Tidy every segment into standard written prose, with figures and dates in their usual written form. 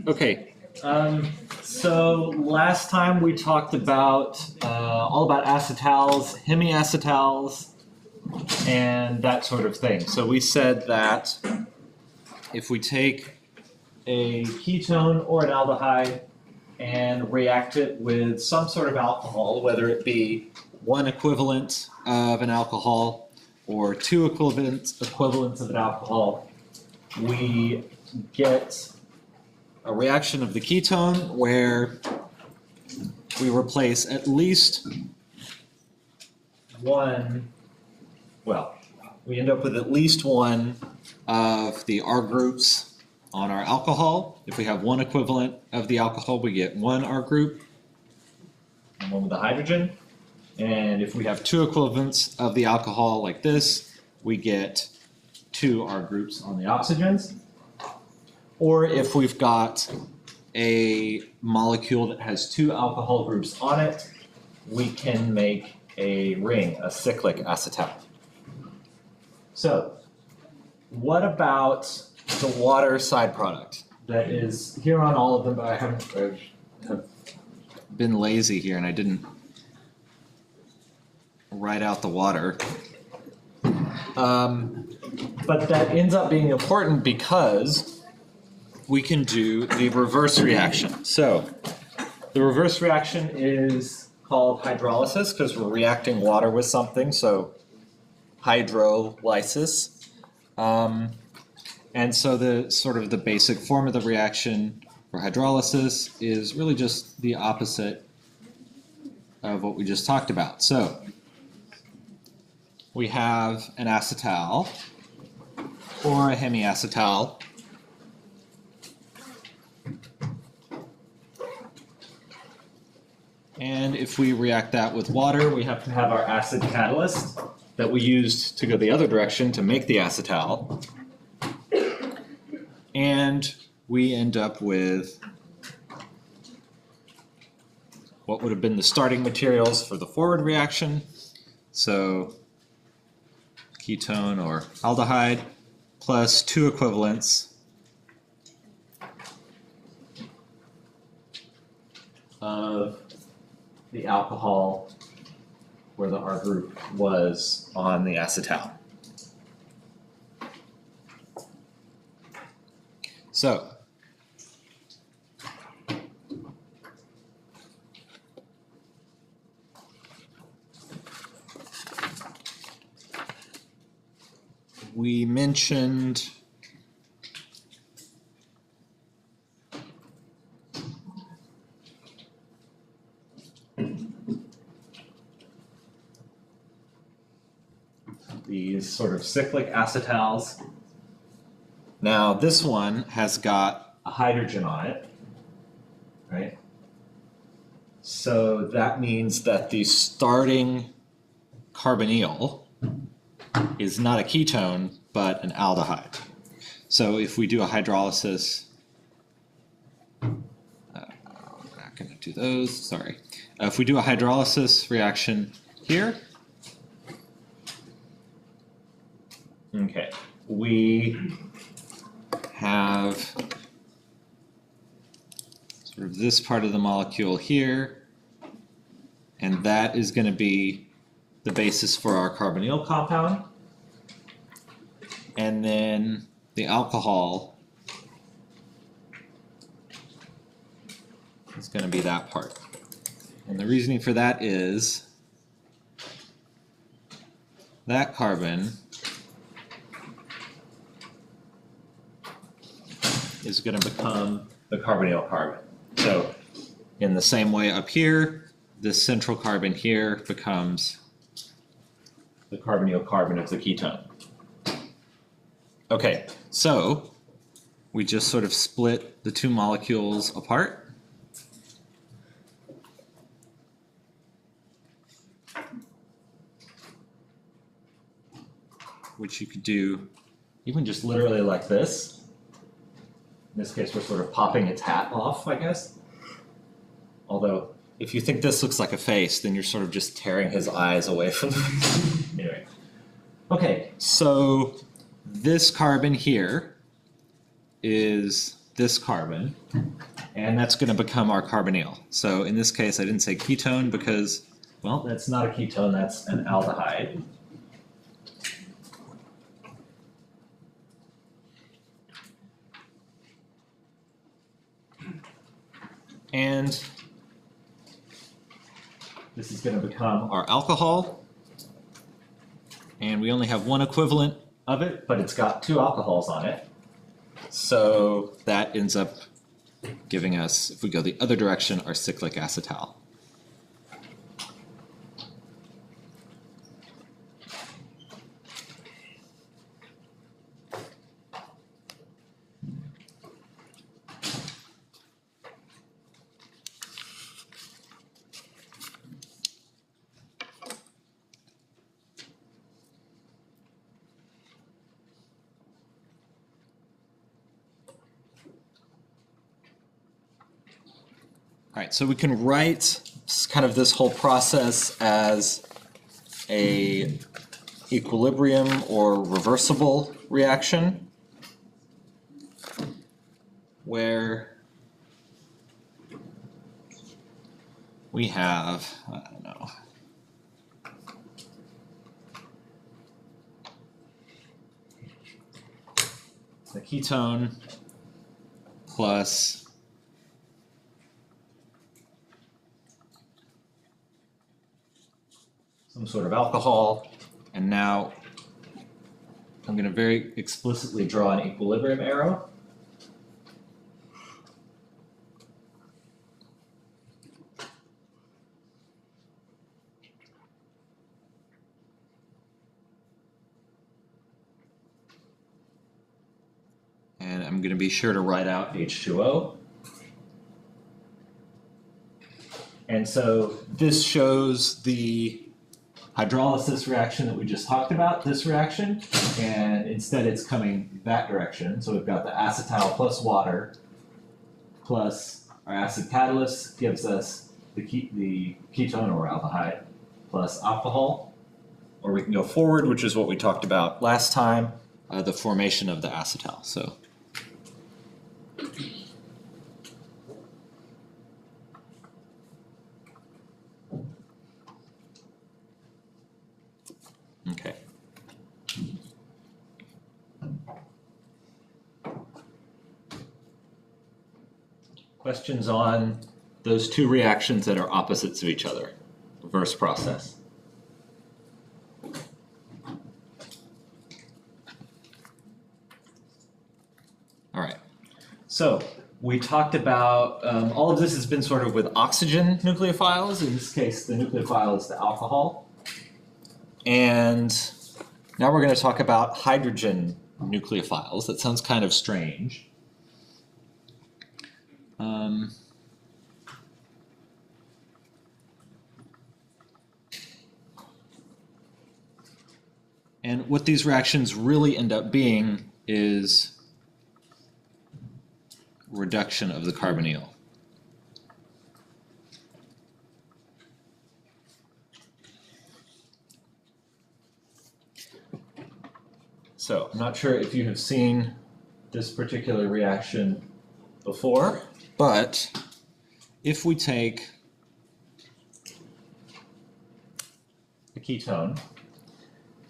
Okay, so last time we talked about all about acetals, hemiacetals, and that sort of thing. So we said that if we take a ketone or an aldehyde and react it with some sort of alcohol, whether it be one equivalent of an alcohol or two equivalents of an alcohol, we get a reaction of the ketone where we replace at least one, well, we end up with at least one of the R groups on our alcohol. If we have one equivalent of the alcohol, we get one R group and one with the hydrogen. And if we have two equivalents of the alcohol like this, we get two R groups on the oxygens. Or if we've got a molecule that has two alcohol groups on it, we can make a ring, a cyclic acetal. So, what about the water side product? That is here on all of them, but I have been lazy here and I didn't write out the water. But that ends up being important because we can do the reverse reaction. So the reverse reaction is called hydrolysis because we're reacting water with something, so hydrolysis. And so the sort of the basic form of the reaction for hydrolysis is really just the opposite of what we just talked about. So we have an acetal or a hemiacetal. And if we react that with water, we have to have our acid catalyst that we used to go the other direction to make the acetal. And we end up with what would have been the starting materials for the forward reaction. So ketone or aldehyde plus two equivalents of the alcohol where the R group was on the acetal. So we mentioned these sort of cyclic acetals. Now this one has got a hydrogen on it, right? So that means that the starting carbonyl is not a ketone, but an aldehyde. So if we do a hydrolysis, I'm not going to do those, sorry. If we do a hydrolysis reaction here, okay, we have sort of this part of the molecule here, and that is going to be the basis for our carbonyl compound. And then the alcohol is going to be that part. And the reasoning for that is that carbon is going to become the carbonyl carbon. So in the same way up here, this central carbon here becomes the carbonyl carbon of the ketone. Okay, so we just sort of split the two molecules apart. Which you could do even just literally like this. In this case, we're sort of popping its hat off, I guess. Although, if you think this looks like a face, then you're sort of just tearing his eyes away from them. Anyway. Okay, so this carbon here is this carbon, and that's going to become our carbonyl. So in this case, I didn't say ketone because, well, that's not a ketone, that's an aldehyde. And this is going to become our alcohol. And we only have one equivalent of it, but it's got two alcohols on it. So that ends up giving us, if we go the other direction, our cyclic acetal. All right, so we can write kind of this whole process as a equilibrium or reversible reaction where we have, I don't know, the ketone plus some sort of alcohol, and now I'm going to very explicitly draw an equilibrium arrow. And I'm going to be sure to write out H2O. And so this shows the hydrolysis reaction that we just talked about, this reaction, and instead it's coming that direction. So we've got the acetal plus water plus our acid catalyst gives us the ketone or aldehyde plus alcohol. Or we can go forward, which is what we talked about last time, the formation of the acetal. So okay. Questions on those two reactions that are opposites of each other? Reverse process. All right. So we talked about, all of this has been sort of with oxygen nucleophiles. In this case, the nucleophile is the alcohol. And now we're going to talk about hydrogen nucleophiles. That sounds kind of strange. And what these reactions really end up being is reduction of the carbonyl. So I'm not sure if you have seen this particular reaction before, but if we take a ketone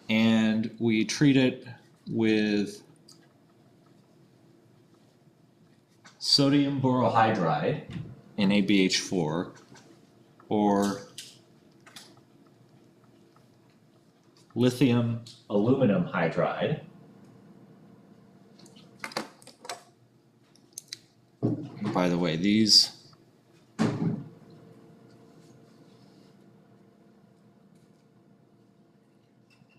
and we treat it with sodium borohydride, NaBH4, or lithium aluminum hydride, by the way, these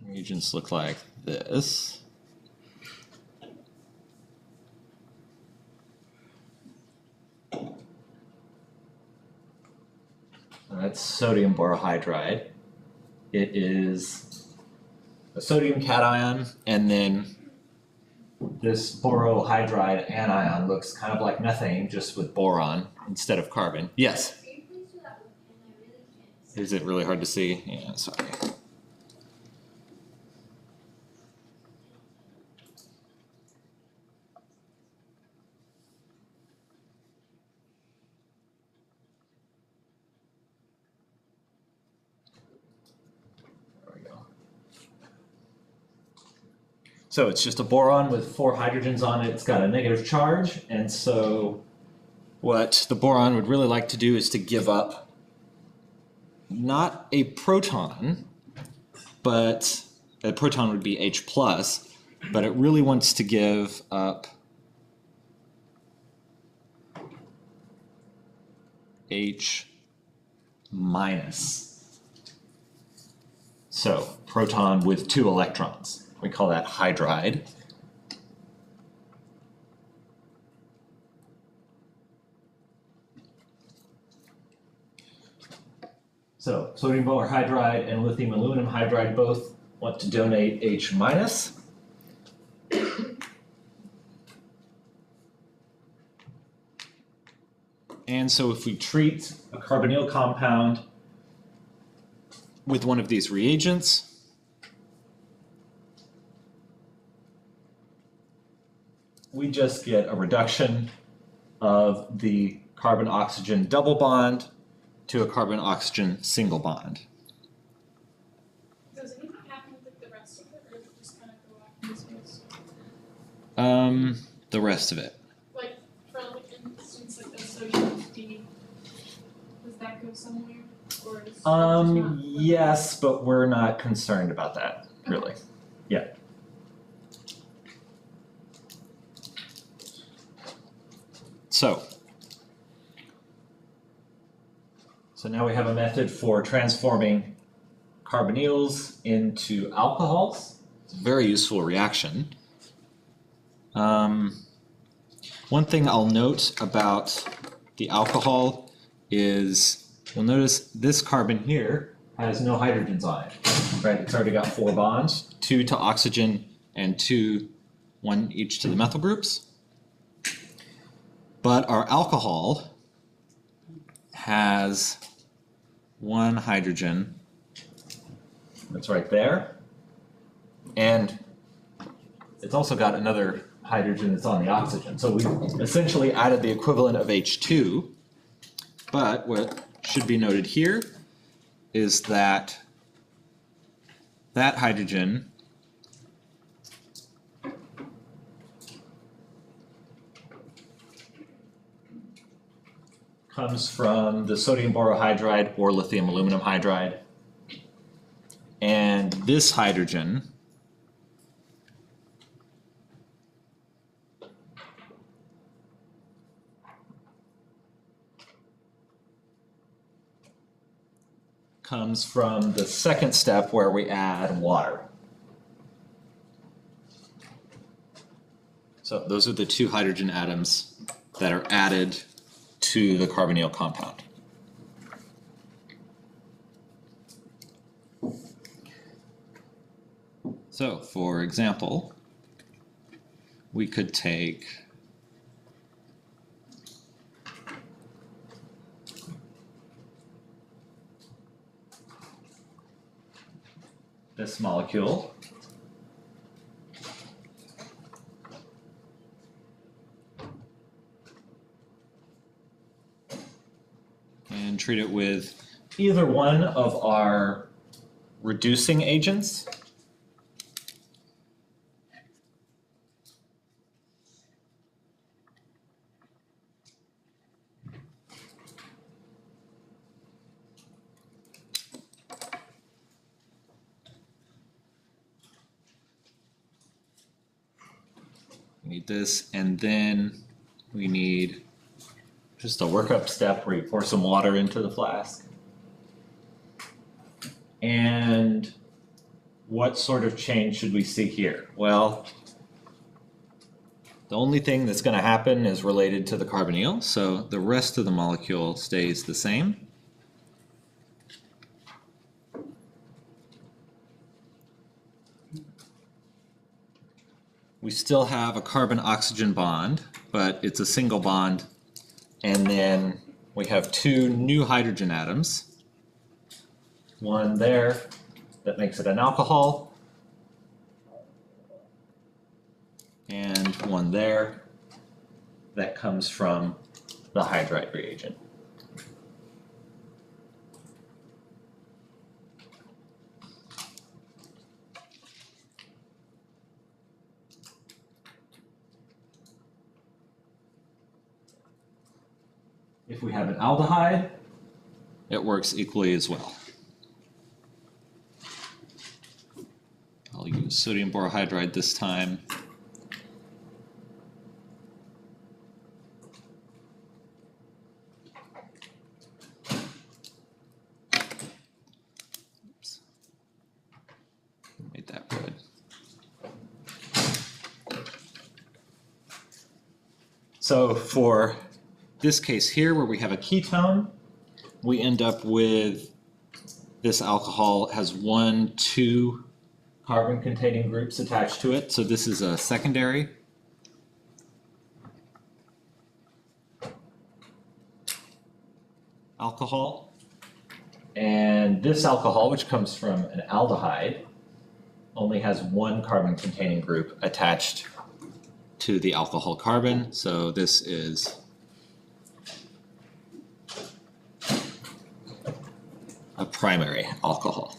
reagents look like this. That's sodium borohydride. It is a sodium cation, and then this borohydride anion looks kind of like methane, just with boron instead of carbon. Yes? Is it really hard to see? Yeah, sorry. So it's just a boron with 4 hydrogens on it. It's got a negative charge, and so what the boron would really like to do is to give up not a proton, but a proton would be H+, but it really wants to give up H-. So proton with 2 electrons. We call that hydride. So sodium borohydride and lithium aluminum hydride both want to donate H-. And so if we treat a carbonyl compound with one of these reagents, we just get a reduction of the carbon-oxygen double bond to a carbon-oxygen single bond. Does anything happen with the rest of it, or does it just kind of go off in space? The rest of it. Like, for instance, like the sodium D, does that go somewhere? Or is it just not? Yes, but we're not concerned about that, really. Yeah. So now we have a method for transforming carbonyls into alcohols. It's a very useful reaction. One thing I'll note about the alcohol is, you'll notice this carbon here has no hydrogens on it, right? It's already got 4 bonds, 2 to oxygen and 1 each to the methyl groups. But our alcohol has 1 hydrogen that's right there, and it's also got another hydrogen that's on the oxygen. So we essentially added the equivalent of H2, but what should be noted here is that that hydrogen comes from the sodium borohydride or lithium aluminum hydride. And this hydrogen comes from the second step where we add water. So those are the 2 hydrogen atoms that are added to the carbonyl compound. So, for example, we could take this molecule and treat it with either one of our reducing agents. We need this, and then we need just a workup step where you pour some water into the flask. And what sort of change should we see here? Well, the only thing that's going to happen is related to the carbonyl, so the rest of the molecule stays the same. We still have a carbon-oxygen bond, but it's a single bond. And then we have 2 new hydrogen atoms. One there that makes it an alcohol, and one there that comes from the hydride reagent. If we have an aldehyde, it works equally as well. I'll use sodium borohydride this time. Oops. Made that red. So for this case here, where we have a ketone, we end up with this alcohol has 2 carbon-containing groups attached to it. So this is a secondary. Alcohol. And this alcohol, which comes from an aldehyde, only has 1 carbon-containing group attached to the alcohol carbon. So this is a primary alcohol.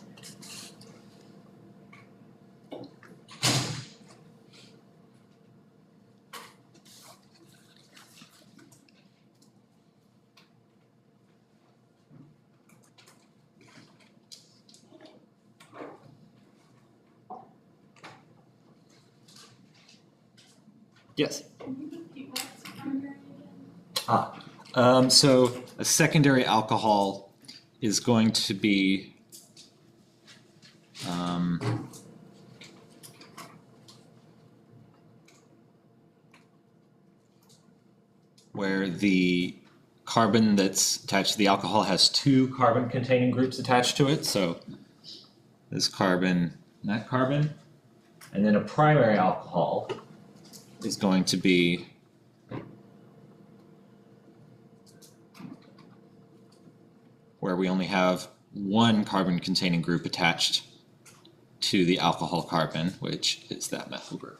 Yes. Can you repeat what's primary again? So a secondary alcohol is going to be where the carbon that's attached to the alcohol has 2 carbon-containing groups attached to it. So this carbon and that carbon. And then a primary alcohol is going to be where we only have 1 carbon-containing group attached to the alcohol carbon, which is that methyl group.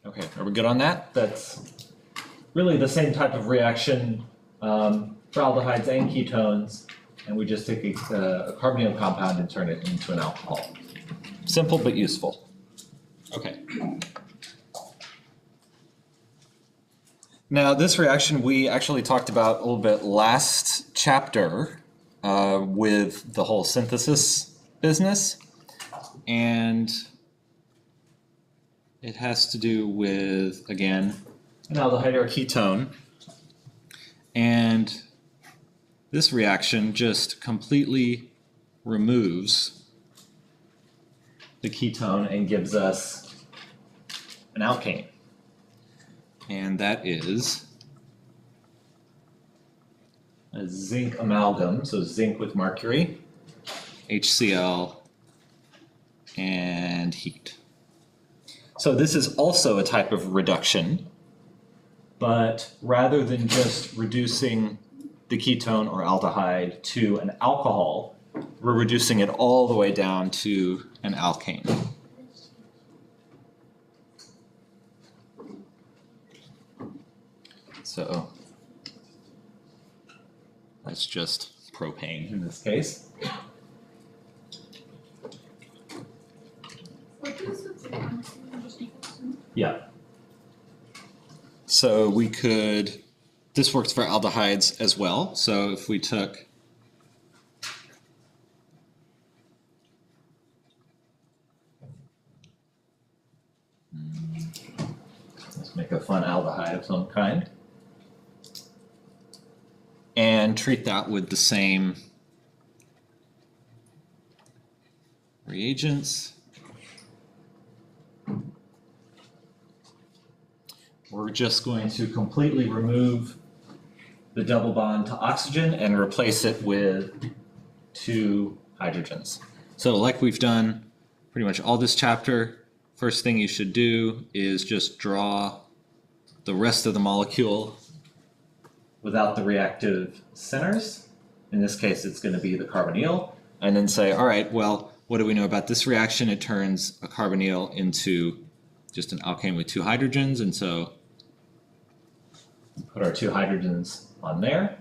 Okay, are we good on that? That's really the same type of reaction for aldehydes and ketones, and we just take a carbonyl compound and turn it into an alcohol. Simple but useful. Okay. Now this reaction we actually talked about a little bit last chapter with the whole synthesis business, and it has to do with, again, an aldehyde or a ketone. And this reaction just completely removes the ketone and gives us an alkane. And that is a zinc amalgam, so zinc with mercury, HCl, and heat. So this is also a type of reduction, but rather than just reducing the ketone or aldehyde to an alcohol, we're reducing it all the way down to an alkane. So that's just propane in this case. What does the bond just equal to? Yeah. So we could, this works for aldehydes as well. So if we took let's make a fun aldehyde of some kind and treat that with the same reagents. We're just going to completely remove the double bond to oxygen and replace it with 2 hydrogens. So like we've done pretty much all this chapter, first thing you should do is just draw the rest of the molecule without the reactive centers. In this case, it's going to be the carbonyl. And then say, all right, well, what do we know about this reaction? It turns a carbonyl into just an alkane with 2 hydrogens. And so put our 2 hydrogens on there.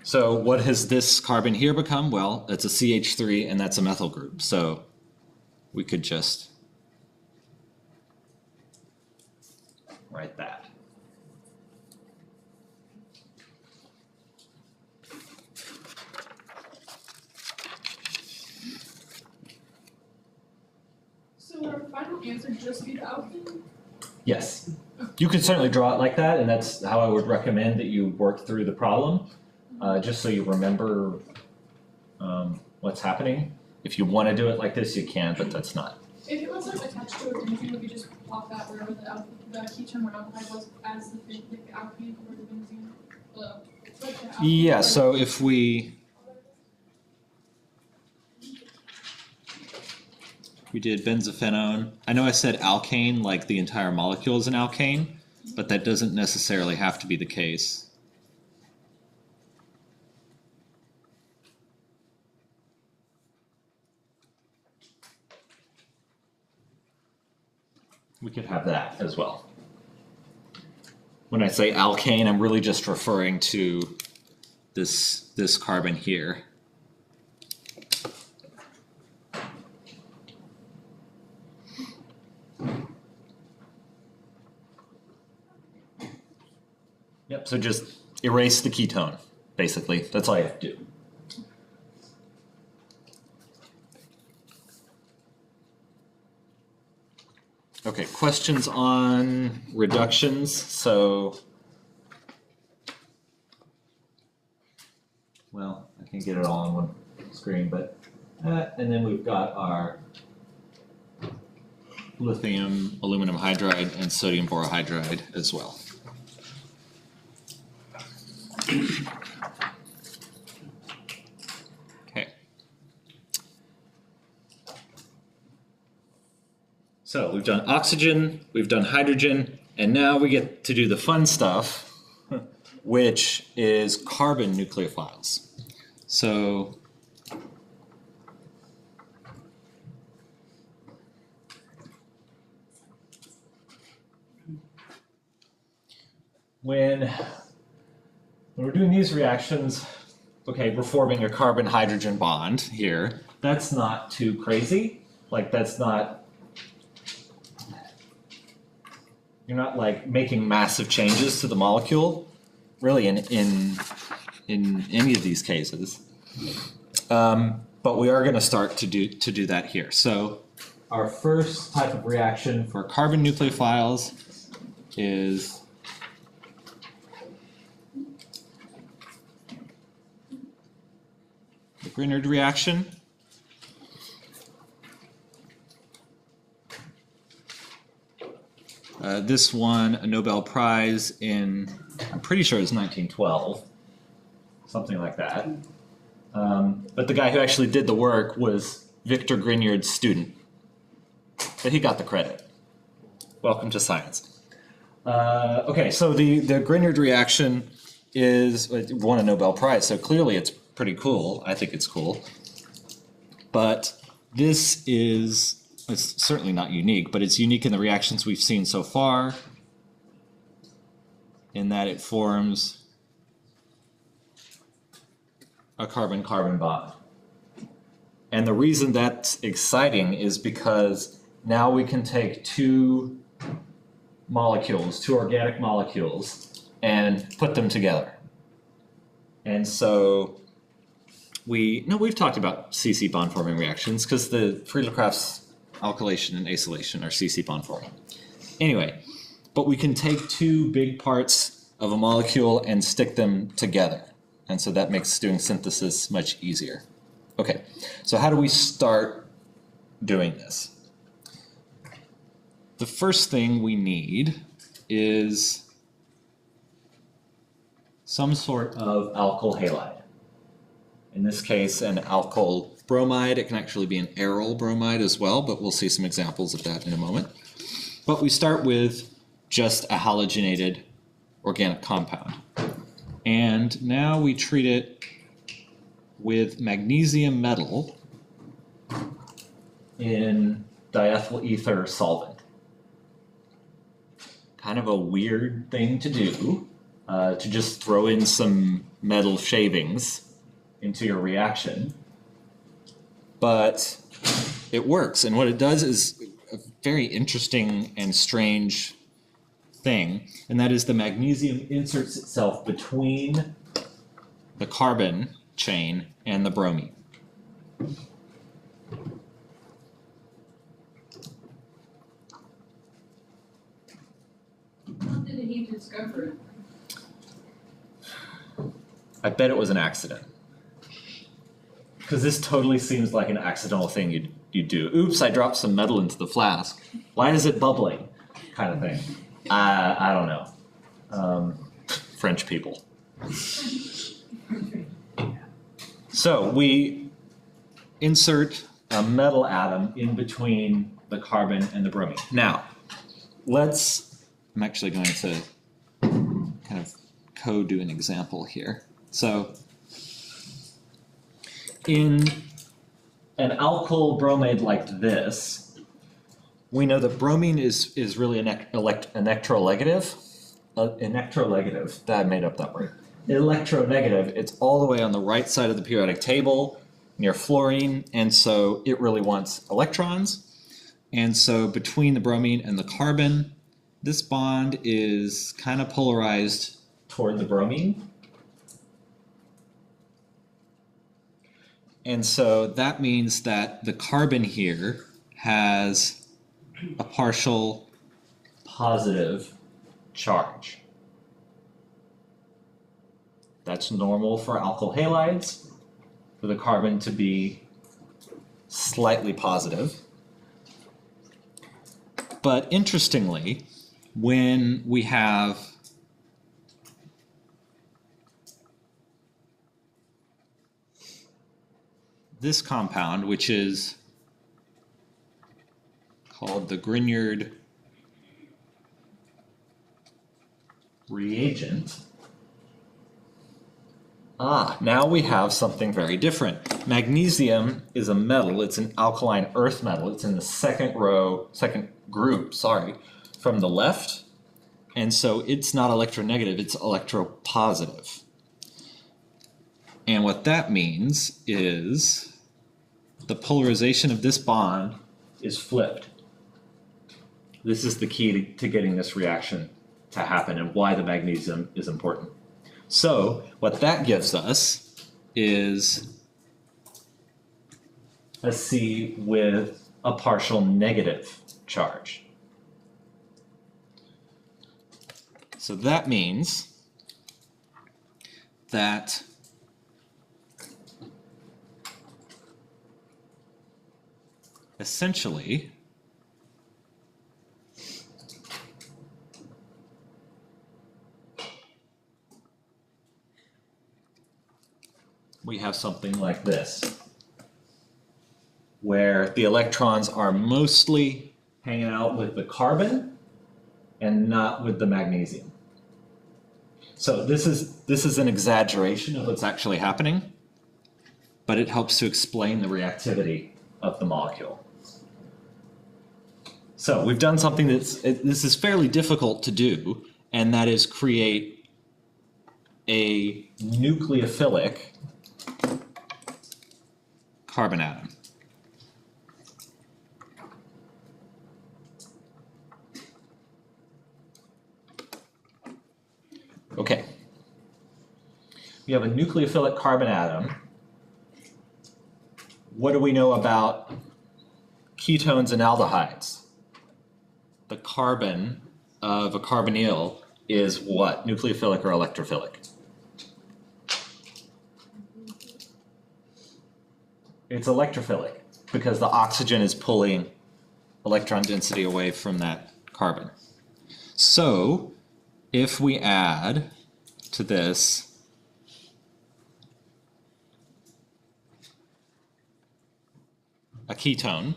So what has this carbon here become? Well, it's a CH3 and that's a methyl group. So we could just write that. So would our final answer just be the alkene? Yes. You could certainly draw it like that, and that's how I would recommend that you work through the problem, just so you remember what's happening. If you want to do it like this, you can, but that's not. If it was like attached to a benzene, we could just plot that wherever the ketone or aldehyde was as the alkene or the benzene. Yeah, so if we did benzophenone, I know I said alkane, like the entire molecule is an alkane, but that doesn't necessarily have to be the case. We could have that as well. When I say alkane, I'm really just referring to this carbon here. Yep, so just erase the ketone, basically. That's all you have to do. Okay, questions on reductions? So, well, I can't get it all on one screen, but, and then we've got our lithium aluminum hydride and sodium borohydride as well. Okay. So we've done oxygen, we've done hydrogen, and now we get to do the fun stuff, which is carbon nucleophiles. So when we're doing these reactions, okay, we're forming a carbon-hydrogen bond here. That's not too crazy. Like, that's not, you're not like making massive changes to the molecule, really, in any of these cases. But we are going to start to do that here. So our first type of reaction for carbon nucleophiles is the Grignard reaction. This won a Nobel Prize in, I'm pretty sure it was 1912, something like that. But the guy who actually did the work was Victor Grignard's student. But he got the credit. Welcome to science. Okay, so the Grignard reaction it won a Nobel Prize, so clearly it's pretty cool. I think it's cool. But this it's certainly not unique, but it's unique in the reactions we've seen so far, in that it forms a carbon-carbon bond. And the reason that's exciting is because now we can take two organic molecules, and put them together. And so we've talked about CC bond forming reactions because the Friedel-Crafts alkylation and acylation are CC bond forming. Anyway, but we can take two big parts of a molecule and stick them together. And so that makes doing synthesis much easier. Okay, so how do we start doing this? The first thing we need is some sort of alkyl halide. In this case, an alkyl bromide. It can actually be an aryl bromide as well, but we'll see some examples of that in a moment. But we start with just a halogenated organic compound. And now we treat it with magnesium metal in diethyl ether solvent. Kind of a weird thing to do, to just throw in some metal shavings into your reaction. But it works, and what it does is a very interesting and strange thing, and that is the magnesium inserts itself between the carbon chain and the bromine. How did he discover it? I bet it was an accident. Because this totally seems like an accidental thing you'd do. Oops, I dropped some metal into the flask. Why is it bubbling? Kind of thing. I don't know. French people. So we insert a metal atom in between the carbon and the bromine. Now, I'm actually going to kind of co-do an example here. So in an alkyl bromide like this, we know that bromine is really an electronegative. I made up that word. Electronegative, it's all the way on the right side of the periodic table near fluorine, and so it really wants electrons. And so between the bromine and the carbon, this bond is kind of polarized toward the bromine. And so that means that the carbon here has a partial positive charge. That's normal for alkyl halides, for the carbon to be slightly positive. But interestingly, when we have this compound, which is called the Grignard reagent, now we have something very different. Magnesium is a metal, it's an alkaline earth metal, it's in the second group, from the left, and so it's not electronegative, it's electropositive. And what that means is the polarization of this bond is flipped. This is the key to getting this reaction to happen and why the magnesium is important. So what that gives us is a C with a partial negative charge. So that means that essentially we have something like this, where the electrons are mostly hanging out with the carbon and not with the magnesium. So this is an exaggeration of what's actually happening, but it helps to explain the reactivity of the molecule. So we've done something this is fairly difficult to do, and that is create a nucleophilic carbon atom. Okay. We have a nucleophilic carbon atom. What do we know about ketones and aldehydes? The carbon of a carbonyl is what? Nucleophilic or electrophilic? It's electrophilic because the oxygen is pulling electron density away from that carbon. So if we add to this a ketone,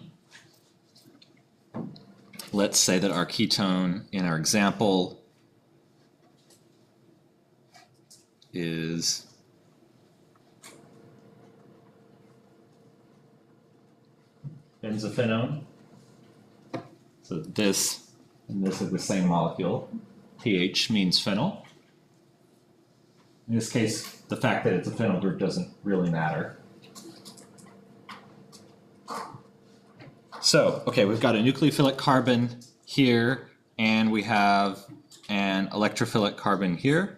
let's say that our ketone in our example is benzophenone. So this and this are the same molecule. pH means phenyl. In this case, the fact that it's a phenyl group doesn't really matter. So, okay, we've got a nucleophilic carbon here, and we have an electrophilic carbon here.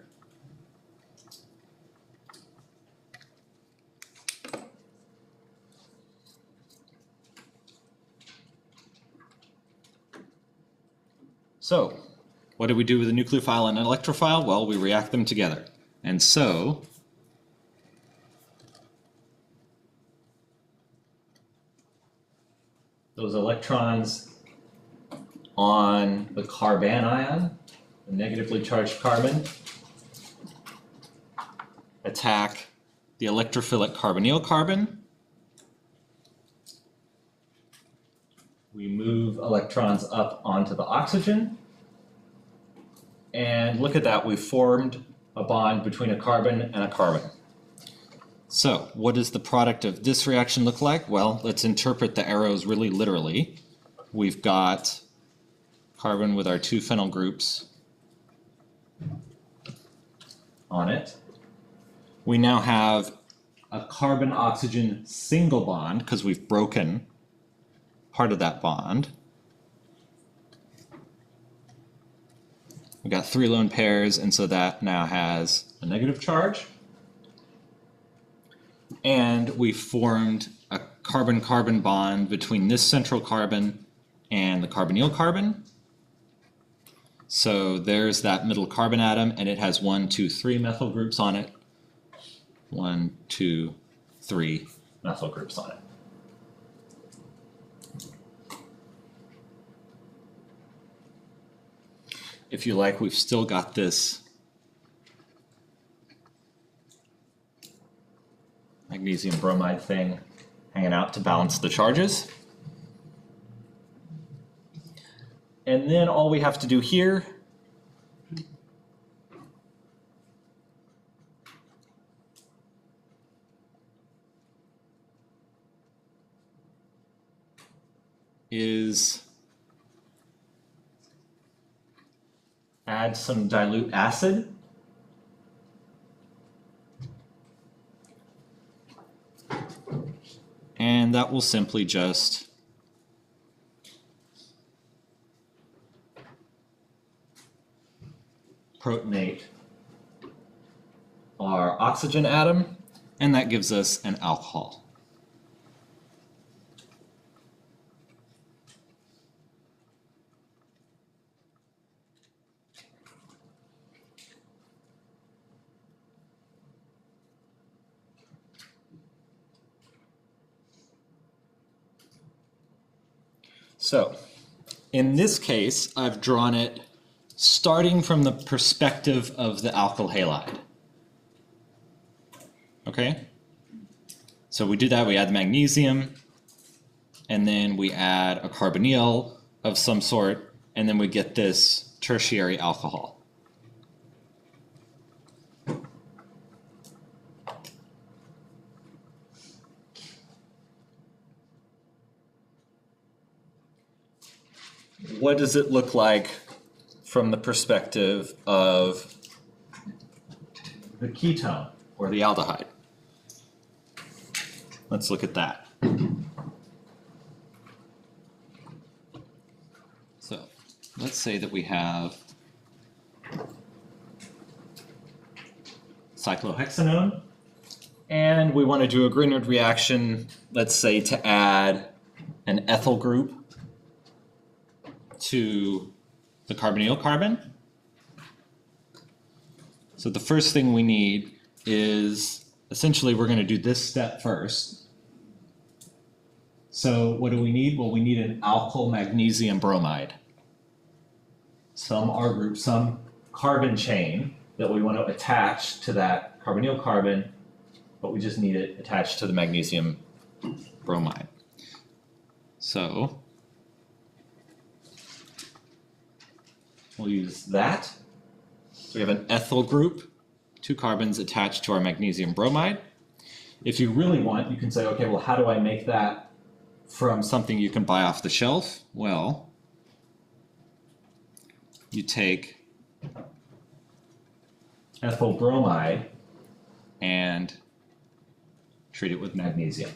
So, what do we do with a nucleophile and an electrophile? Well, we react them together. And so, those electrons on the carbanion, the negatively charged carbon, attack the electrophilic carbonyl carbon. We move electrons up onto the oxygen. And look at that, we've formed a bond between a carbon and a carbon. So, what does the product of this reaction look like? Well, let's interpret the arrows really literally. We've got carbon with our two phenyl groups on it. We now have a carbon-oxygen single bond because we've broken part of that bond. We've got 3 lone pairs, and so that now has a negative charge. And we formed a carbon-carbon bond between this central carbon and the carbonyl carbon. So there's that middle carbon atom, and it has 1, 2, 3 methyl groups on it. 1, 2, 3 methyl groups on it. If you like, we've still got this magnesium bromide thing hanging out to balance the charges. And then all we have to do here is add some dilute acid. And that will simply just protonate our oxygen atom, and that gives us an alcohol. So, in this case, I've drawn it starting from the perspective of the alkyl halide. Okay? So we do that, we add the magnesium, and then we add a carbonyl of some sort, and then we get this tertiary alcohol. What does it look like from the perspective of the ketone or the aldehyde? Let's look at that. So let's say that we have cyclohexanone, and we want to do a Grignard reaction, let's say, to add an ethyl group to the carbonyl carbon. So the first thing we need is, essentially we're going to do this step first. So what do we need? Well, we need an alkyl magnesium bromide. Some R group, some carbon chain that we want to attach to that carbonyl carbon, but we just need it attached to the magnesium bromide. So we'll use that. So we have an ethyl group, 2 carbons attached to our magnesium bromide. If you really want, you can say, okay, well, how do I make that from something you can buy off the shelf? Well, you take ethyl bromide and treat it with magnesium.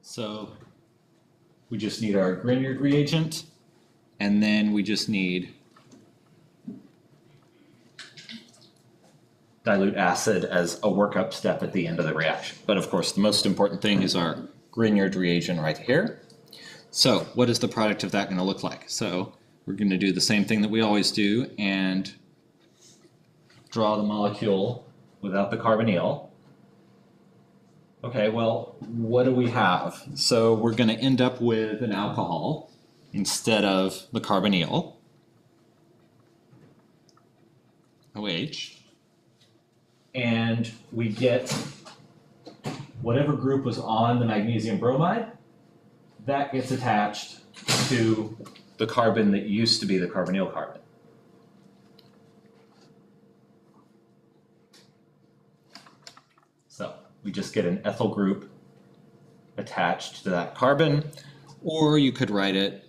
So we just need our Grignard reagent, and then we just need dilute acid as a workup step at the end of the reaction. But of course, the most important thing is our Grignard reagent right here. So what is the product of that going to look like? So we're going to do the same thing that we always do and draw the molecule without the carbonyl. Okay, well, what do we have? So we're going to end up with an alcohol instead of the carbonyl, OH, and we get whatever group was on the magnesium bromide, that gets attached to the carbon that used to be the carbonyl carbon. So we just get an ethyl group attached to that carbon, or you could write it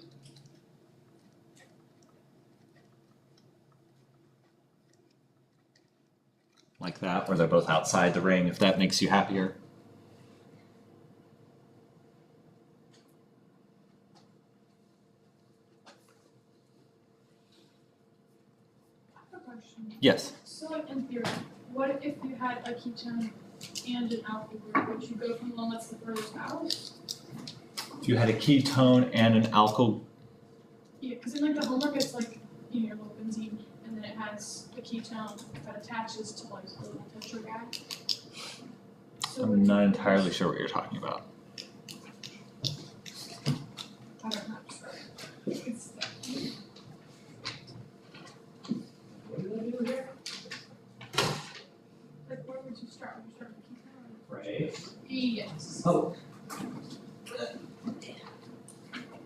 like that, where they're both outside the ring, if that makes you happier. I have a question. Yes. So like in theory, what if you had a ketone and an alkyl group? Would you go from the one that's the furthest out? If you had a ketone and an alkyl, Yeah, because in like the homework it's like your little benzene, and then it has a ketone that attaches to like the little tetra guy. So I'm not entirely sure what you're talking about. I don't know. It's What are you gonna do here? like where would you start? Would you start with ketone? Right. Yes. Oh.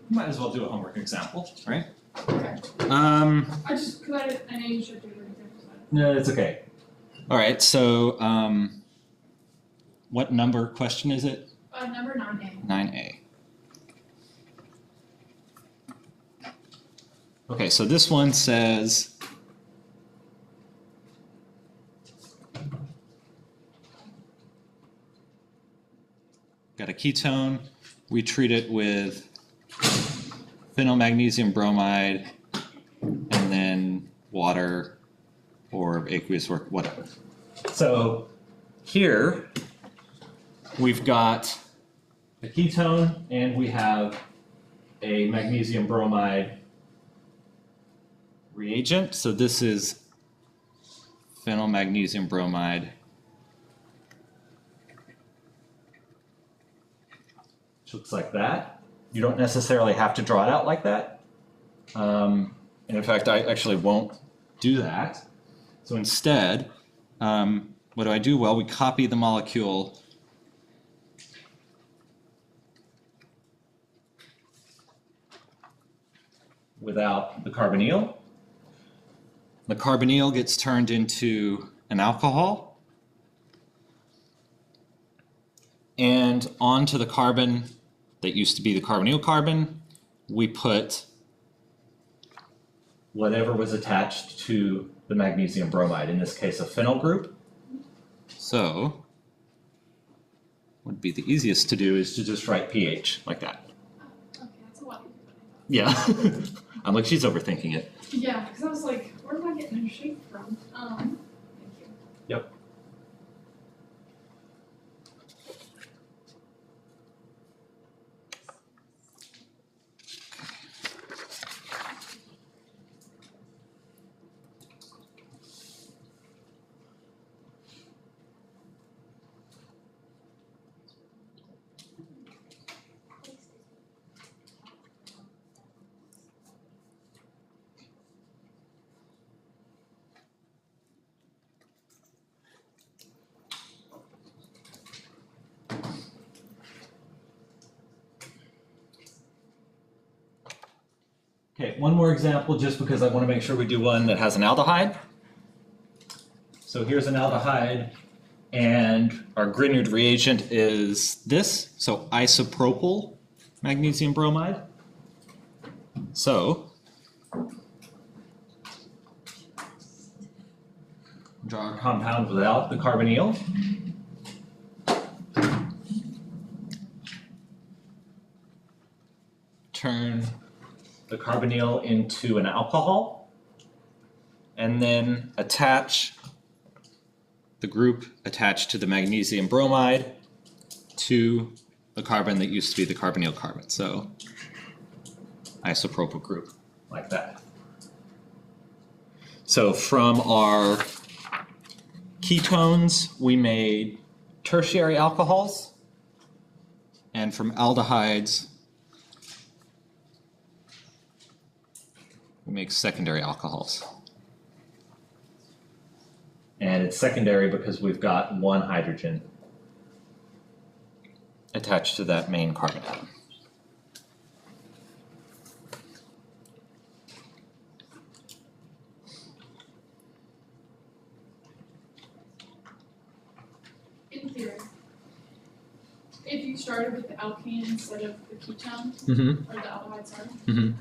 Might as well do a homework example, right? Okay. Um, I just because I know you should do it examples. no, it's okay. All right, so what number question is it? Number 9A. 9A. Okay, so this one says got a ketone, we treat it with phenylmagnesium bromide and then water or aqueous or whatever. So here we've got a ketone and we have a magnesium bromide reagent. So this is phenylmagnesium bromide, which looks like that. You don't necessarily have to draw it out like that. And in fact, I actually won't do that. So instead, what do I do? Well, we copy the molecule without the carbonyl. The carbonyl gets turned into an alcohol. And onto the carbon that used to be the carbonyl carbon, we put whatever was attached to the magnesium bromide, in this case a phenyl group. So what would be the easiest to do is to just write pH like that. Oh, okay, that's a lot easier than I thought. Yeah. I'm like, she's overthinking it. Yeah, because I was like, where am I getting this shape from? Thank you. Yep. Okay, one more example just because I want to make sure we do one that has an aldehyde. So here's an aldehyde, and our Grignard reagent is this, so isopropyl magnesium bromide. So, draw our compound without the carbonyl. Turn the carbonyl into an alcohol, and then attach the group attached to the magnesium bromide to the carbon that used to be the carbonyl carbon. So isopropyl group, like that. So from our ketones, we made tertiary alcohols, and from aldehydes, we make secondary alcohols. And it's secondary because we've got one hydrogen attached to that main carbon atom. In theory, if you started with the alkene instead of the ketone, Mm-hmm. or the aldehyde, sorry, Mm-hmm.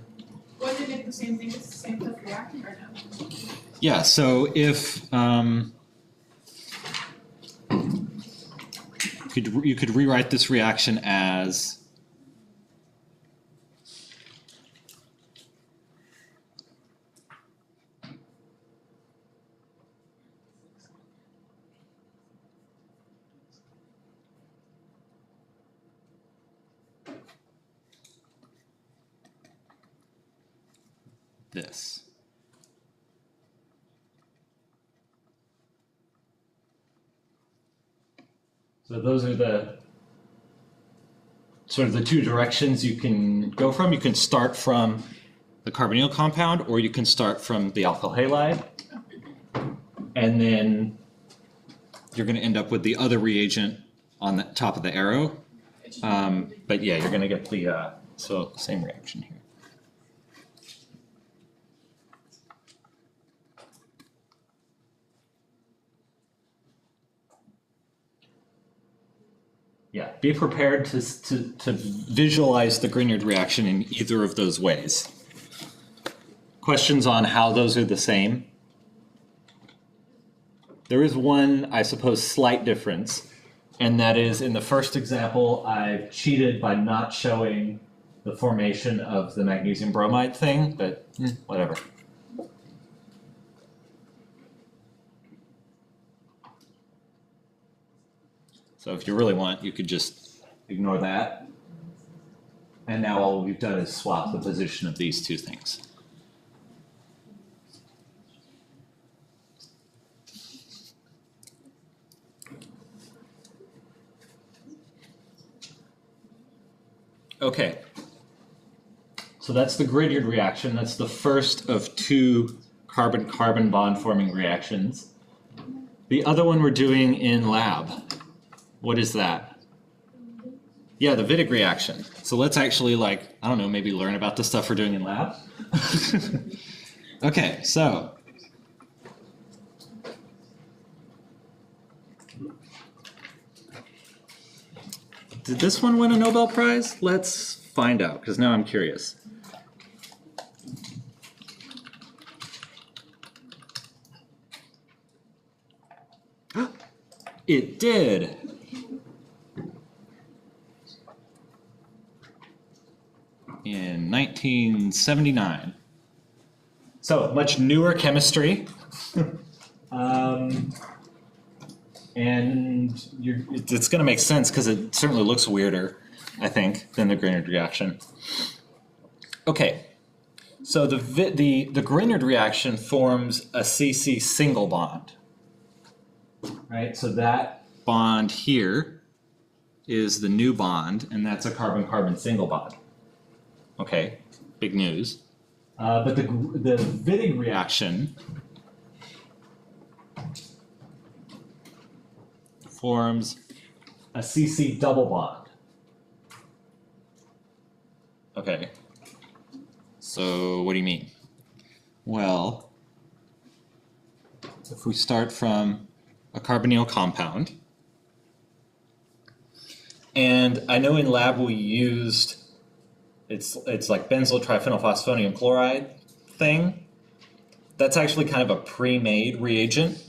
wouldn't it make the same thing? It's the same type of reaction, or no? Yeah, so if you could rewrite this reaction as this. So those are the sort of the two directions you can go from. You can start from the carbonyl compound, or you can start from the alkyl halide. And then you're going to end up with the other reagent on the top of the arrow. But yeah, you're going to get the so same reaction here. Yeah, be prepared to visualize the Grignard reaction in either of those ways. Questions on how those are the same? There is one, I suppose, slight difference, and that is in the first example, I've cheated by not showing the formation of the magnesium bromide thing, but whatever. So if you really want, you could just ignore that. And now all we've done is swap the position of these two things. Okay. So that's the Grignard reaction. That's the first of two carbon-carbon bond forming reactions. The other one we're doing in lab. What is that? Yeah, the Wittig reaction. So let's actually, I don't know, maybe learn about the stuff we're doing in lab. Okay, so. Did this one win a Nobel Prize? Let's find out, because now I'm curious. It did. In 1979. So much newer chemistry. And it's going to make sense because it certainly looks weirder, I think, than the Grignard reaction. Okay, so the Grignard reaction forms a CC single bond. Right, so that bond here is the new bond, and that's a carbon-carbon single bond. Okay, big news. But the Wittig reaction forms a CC double bond. Okay, so what do you mean? Well, if we start from a carbonyl compound, and I know in lab we used, it's like benzyl triphenylphosphonium chloride thing. That's actually kind of a pre-made reagent.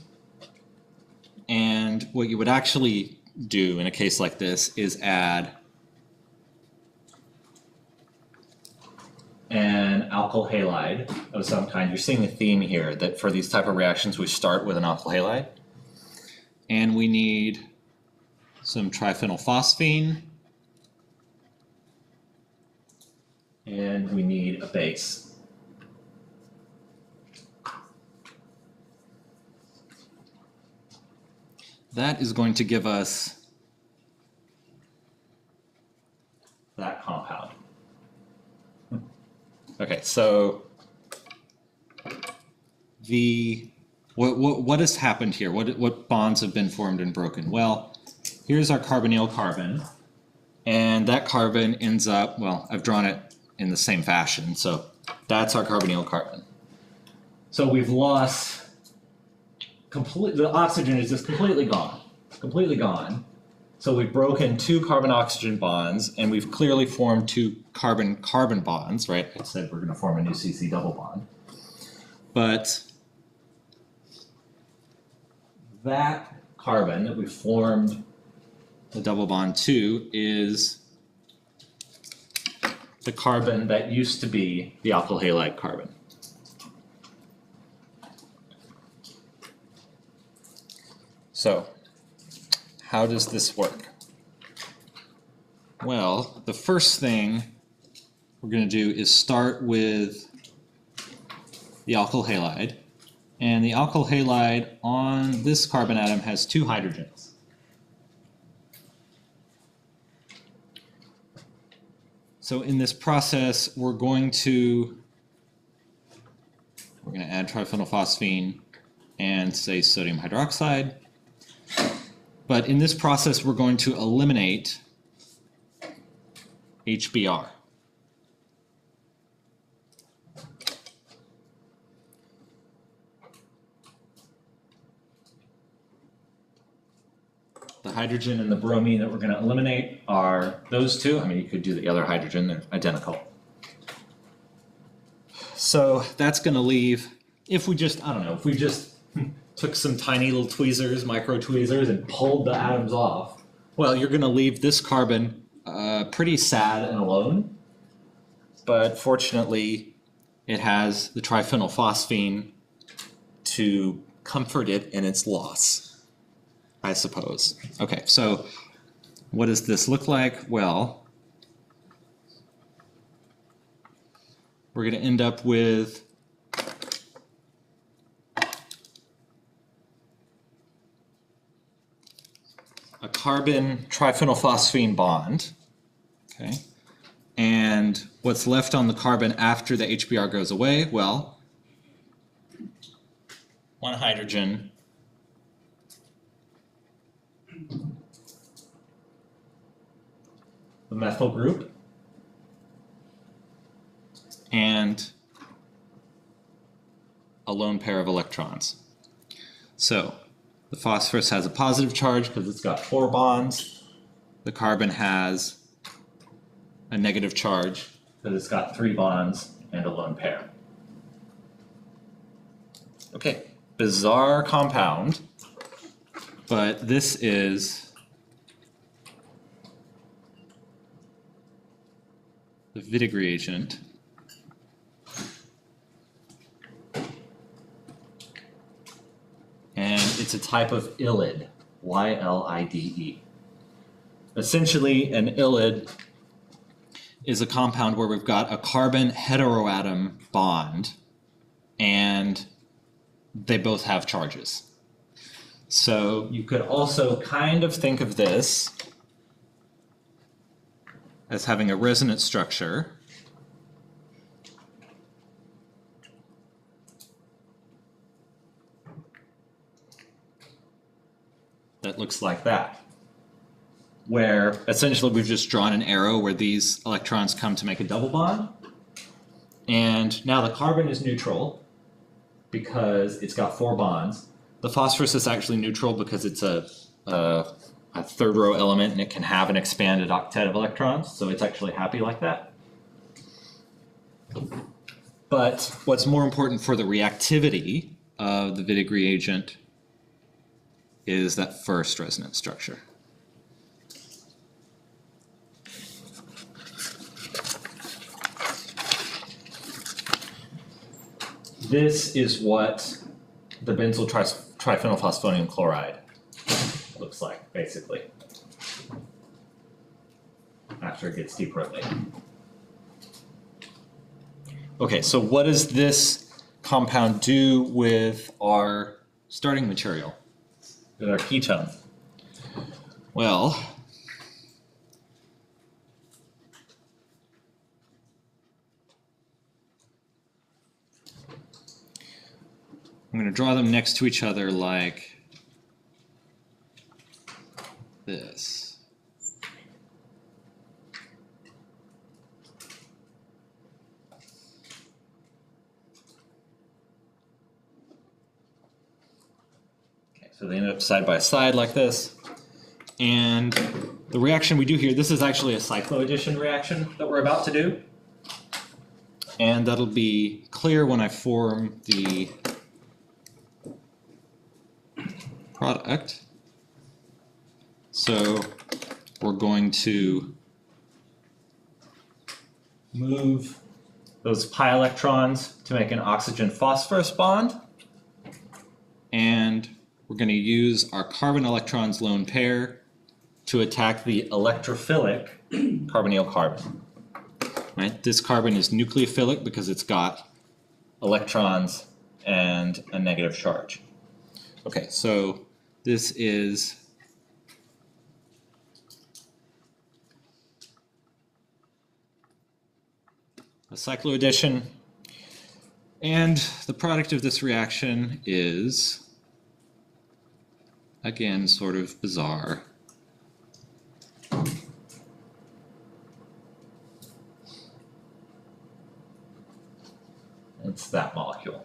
And what you would actually do in a case like this is add an alkyl halide of some kind. You're seeing a theme here that for these type of reactions we start with an alkyl halide. And we need some triphenylphosphine. And we need a base. That is going to give us that compound. Okay, so what has happened here? What bonds have been formed and broken? Well, here's our carbonyl carbon, and that carbon ends up, well, I've drawn it in the same fashion, so that's our carbonyl carbon. So we've lost the oxygen is just completely gone. So we've broken two carbon-oxygen bonds, and we've clearly formed two carbon-carbon bonds, right? I said we're going to form a new CC double bond. But that carbon that we formed the double bond to is the carbon that used to be the alkyl halide carbon. So, how does this work? Well, the first thing we're going to do is start with the alkyl halide. And the alkyl halide on this carbon atom has two hydrogens. So in this process, we're going to add triphenylphosphine and say sodium hydroxide. But in this process, we're going to eliminate HBr. The hydrogen and the bromine that we're going to eliminate are those two. I mean, you could do the other hydrogen, they're identical. So that's going to leave, if we just took some tiny little tweezers, micro tweezers, and pulled the atoms off, well, you're going to leave this carbon pretty sad and alone. But fortunately, it has the triphenylphosphine to comfort it in its loss, I suppose. Okay, so what does this look like? Well, we're going to end up with a carbon triphenylphosphine bond, okay? And what's left on the carbon after the HBr goes away? Well, one hydrogen, the methyl group, and a lone pair of electrons. So the phosphorus has a positive charge because it's got 4 bonds. The carbon has a negative charge because it's got 3 bonds and a lone pair. Okay, bizarre compound, but this is the Wittig reagent. And it's a type of ylide, Y-L-I-D-E. Essentially, an ylide is a compound where we've got a carbon heteroatom bond, and they both have charges. So you could also kind of think of this as having a resonance structure that looks like that, where essentially we've just drawn an arrow where these electrons come to make a double bond, and now the carbon is neutral because it's got 4 bonds, The phosphorus is actually neutral because it's a third row element and it can have an expanded octet of electrons, so it's actually happy like that. But what's more important for the reactivity of the Wittig reagent is that first resonance structure. This is what the benzyl triphenylphosphonium chloride looks like, basically, after it gets deprotonated. Okay, so what does this compound do with our starting material, with our ketone? Well, I'm going to draw them next to each other like this. Okay, so they end up side by side like this. And the reaction we do here, this is actually a cycloaddition reaction that we're about to do. And that'll be clear when I form the product. So we're going to move those pi electrons to make an oxygen phosphorus bond. And we're going to use our carbon electrons lone pair to attack the electrophilic carbonyl carbon. Right? This carbon is nucleophilic because it's got electrons and a negative charge. Okay, so this is a cycloaddition, and the product of this reaction is, again, sort of bizarre. It's that molecule.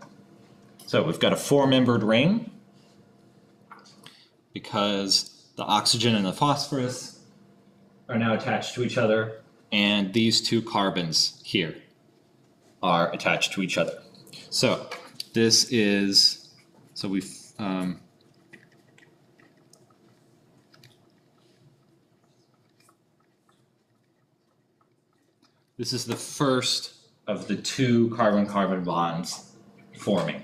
So we've got a four-membered ring because the oxygen and the phosphorus are now attached to each other, and these two carbons here are attached to each other. So this is, so we've, this is the first of the two carbon-carbon bonds forming.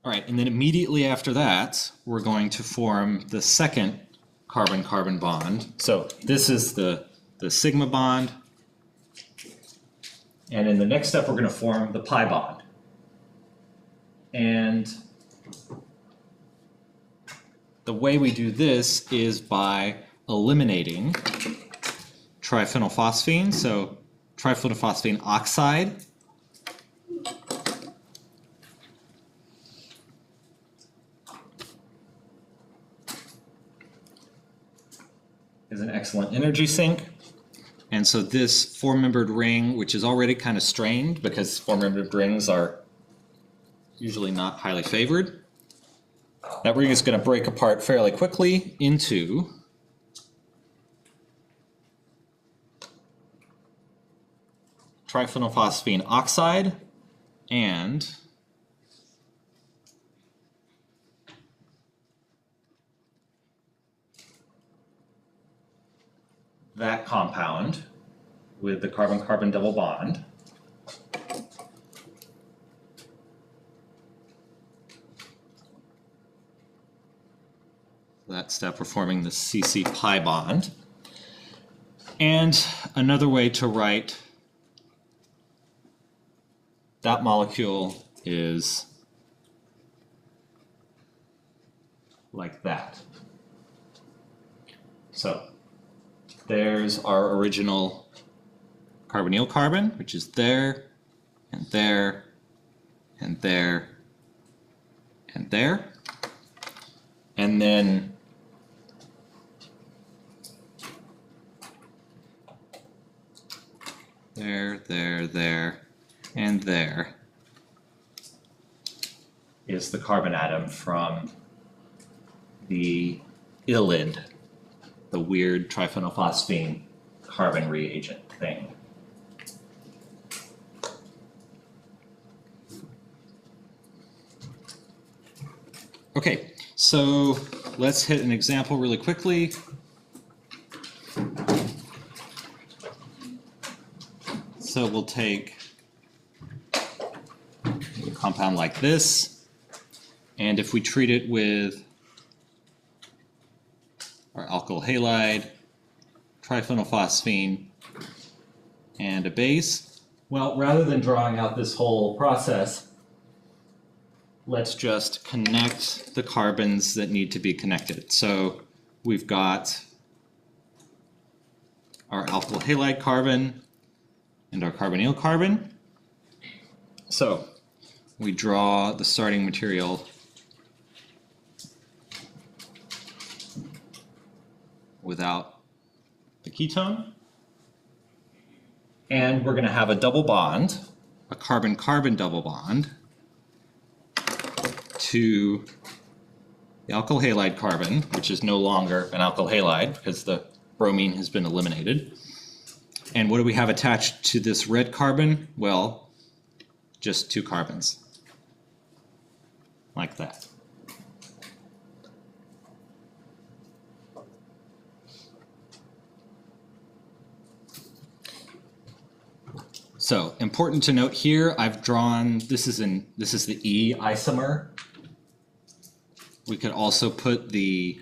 All right, and then immediately after that, we're going to form the second carbon-carbon bond. So this is the sigma bond. And in the next step, we're going to form the pi bond. And the way we do this is by eliminating triphenylphosphine. So triphenylphosphine oxide is an excellent energy sink. And so this four-membered ring, which is already kind of strained because four-membered rings are usually not highly favored, that ring is going to break apart fairly quickly into triphenylphosphine oxide and that compound with the carbon-carbon double bond. That step, we're forming the CC pi bond. And another way to write that molecule is like that. So there's our original carbonyl carbon, which is there, and there, and there, and there. And then there, and there is the carbon atom from the illid, the weird triphenylphosphine carbon reagent thing. Okay, so let's hit an example really quickly. So we'll take a compound like this, and if we treat it with our alkyl halide, triphenylphosphine, and a base, well, rather than drawing out this whole process, let's just connect the carbons that need to be connected. So we've got our alkyl halide carbon and our carbonyl carbon. So we draw the starting material without the ketone. And we're going to have a double bond, a carbon-carbon double bond, to the alkyl halide carbon, which is no longer an alkyl halide because the bromine has been eliminated. And what do we have attached to this red carbon? Well, just two carbons, like that. So important to note here, I've drawn, this is the E isomer. We could also put the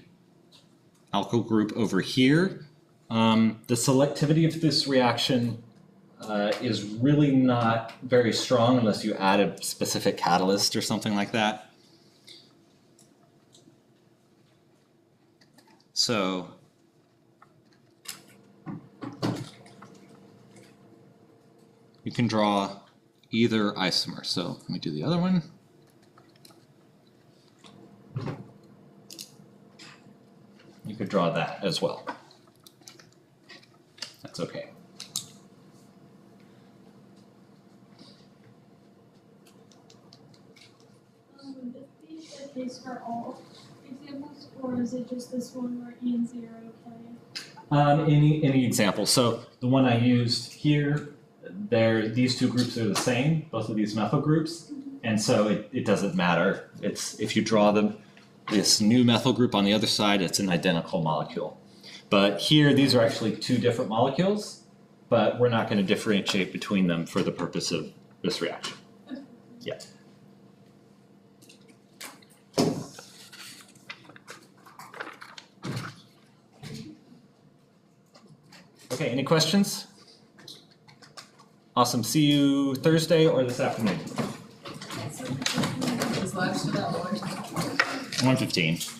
alkyl group over here. The selectivity of this reaction is really not very strong unless you add a specific catalyst or something like that. So you can draw either isomer. So let me do the other one. You could draw that as well. That's okay. Would this be the case for all examples, or is it just this one where E and Z are okay? Any example. So the one I used here, these two groups are the same, both of these methyl groups, and so it doesn't matter. It's if you draw this new methyl group on the other side, it's an identical molecule. But here, these are actually two different molecules, but we're not going to differentiate between them for the purpose of this reaction. Yeah. Okay, any questions? Awesome. See you Thursday or this afternoon. Is lab still at 1:15.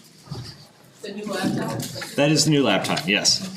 the new lab time? That is the new lab time, yes.